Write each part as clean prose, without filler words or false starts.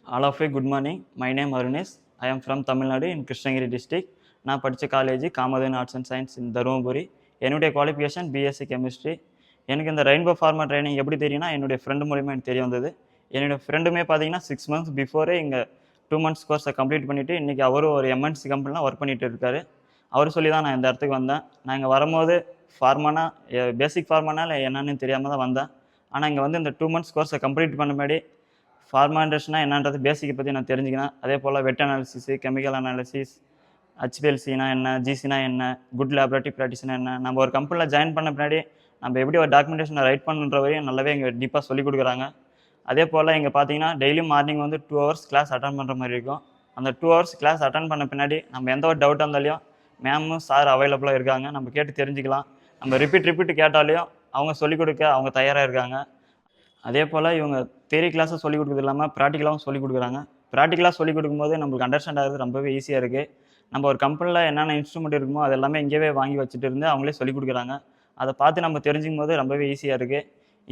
All of you, good morning. My name is Arunesh. I am from Tamil Nadu in Krishnagiri district. நான் படித்த college Kamadhenu arts and science in Dharmapuri. என்னுடைய qualification BSc chemistry. எனக்கு இந்த rainbow pharma training எப்படி தெரியும்னா என்னுடைய friend மூலிமா எனக்கு தெரிய வந்தது. என்னுடைய ஃப்ரெண்டுமே பார்த்தீங்கன்னா 6 months பிஃபோரே இங்கே 2 months கோர்ஸை கம்ப்ளீட் பண்ணிவிட்டு இன்றைக்கி அவரும் ஒரு எம்என்சி கம்பெனிலாம் ஒர்க் பண்ணிகிட்டு இருக்காரு. அவர் சொல்லி தான் நான் இந்த இடத்துக்கு வந்தேன். நான் இங்கே வரும்போது ஃபார்மானா பேசிக் ஃபார்மானால் என்னன்னு தெரியாமல் தான் வந்தேன். ஆனால் இங்கே வந்து இந்த 2 months கோர்ஸை கம்ப்ளீட் பண்ண முன்னாடி ஃபார்மா இண்டஸ்ட்ரினா என்னன்றது பேசிக்கை பற்றி நான் தெரிஞ்சுக்கினேன். அதே போல் வெட் அனாலிசிஸு, கெமிக்கல் அனாலிசிஸ், ஹெச்பிஎல்சினா என்ன, ஜிசினா என்ன, குட் லேபரேட்டரி ப்ராக்டிஸ்னா என்ன, நம்ம ஒரு கம்பெனியில் ஜாயின் பண்ண பின்னாடி நம்ம எப்படி ஒரு டாக்குமெண்டேஷனை ரைட் பண்ணுற வரையும் நல்லாவே இங்கே டீப்பாக சொல்லிக் கொடுக்குறாங்க. அதே போல் இங்கே பார்த்தீங்கன்னா டெய்லியும் மார்னிங் வந்து 2 hours கிளாஸ் அட்டன் பண்ணுற மாதிரி இருக்கும். அந்த 2 hours கிளாஸ் அட்டன் பண்ண பின்னாடி நம்ம எந்த ஒரு டவுட்டாக இருந்தாலையும் மேமும் சார் அவைலபிளாக இருக்காங்க, நம்ம கேட்டு தெரிஞ்சுக்கலாம். நம்ம ரிப்பீட் கேட்டாலையும் அவங்க சொல்லிக் கொடுக்க அவங்க தயாராக இருக்காங்க. அதே போல் இவங்க தியரி கிளாஸும் சொல்லிக் கொடுக்குறது இல்லாமல் ப்ராக்டிக்கலாகவும் சொல்லிக் கொடுக்குறாங்க. ப்ராக்டிக்கலாக சொல்லிக் கொடுக்கும்போது நம்மளுக்கு அண்டர்ஸ்டாண்ட் ஆகிறது ரொம்பவே ஈஸியாக இருக்குது. நம்ம ஒரு கம்பெனியில் என்னென்ன இன்ஸ்ட்ருமெண்ட் இருக்குமோ அது எல்லாமே இங்கேயே வாங்கி வச்சுட்டு இருந்து அவங்களே சொல்லிக் கொடுக்குறாங்க. அதை பார்த்து நம்ம தெரிஞ்சுக்கும் போது ரொம்பவே ஈஸியாக இருக்குது.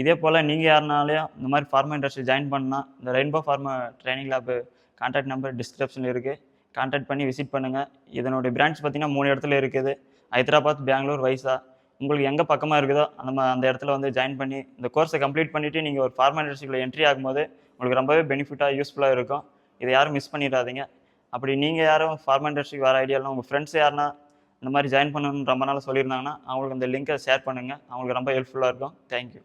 இதே போல் நீங்கள் யாருனாலையும் இந்த மாதிரி ஃபார்மா இண்டஸ்ட்ரி ஜாயின் பண்ணால் இந்த rainbow pharma training lab contact number டிஸ்கிரிப்ஷனில் இருக்குது. கான்டாக்ட் பண்ணி விசிட் பண்ணுங்கள். இதனுடைய பிரான்ச் பார்த்திங்கன்னா 3 இடத்துல இருக்குது. ஹைதராபாத், பெங்களூர், வைசா. உங்களுக்கு எங்கே பக்கமாக இருக்குதோ அந்த இடத்துல வந்து ஜாயின் பண்ணி இந்த கோர்ஸை கம்ப்ளீட் பண்ணிவிட்டு நீங்கள் ஒரு ஃபார்மா இண்டஸ்ட்ரியில் என்ட்ரி ஆகும்போது உங்களுக்கு ரொம்பவே பெனிஃபிட்டாக யூஸ்ஃபுல்லாக இருக்கும். இதை யாரும் மிஸ் பண்ணிடாதீங்க. அப்படி நீங்கள் யாரும் ஃபார்மா இண்டஸ்ட்ரிக்கு வர ஐடியாலாம் உங்கள் ஃப்ரெண்ட்ஸ் யாருன்னா இந்த மாதிரி ஜாயின் பண்ணணுன்னு ரொம்ப நாள் சொல்லியிருந்தாங்கன்னா அவங்களுக்கு அந்த லிங்கை ஷேர் பண்ணுங்கள். அவங்களுக்கு ரொம்ப ஹெல்ப்ஃபுல்லாக இருக்கும். தேங்க்யூ.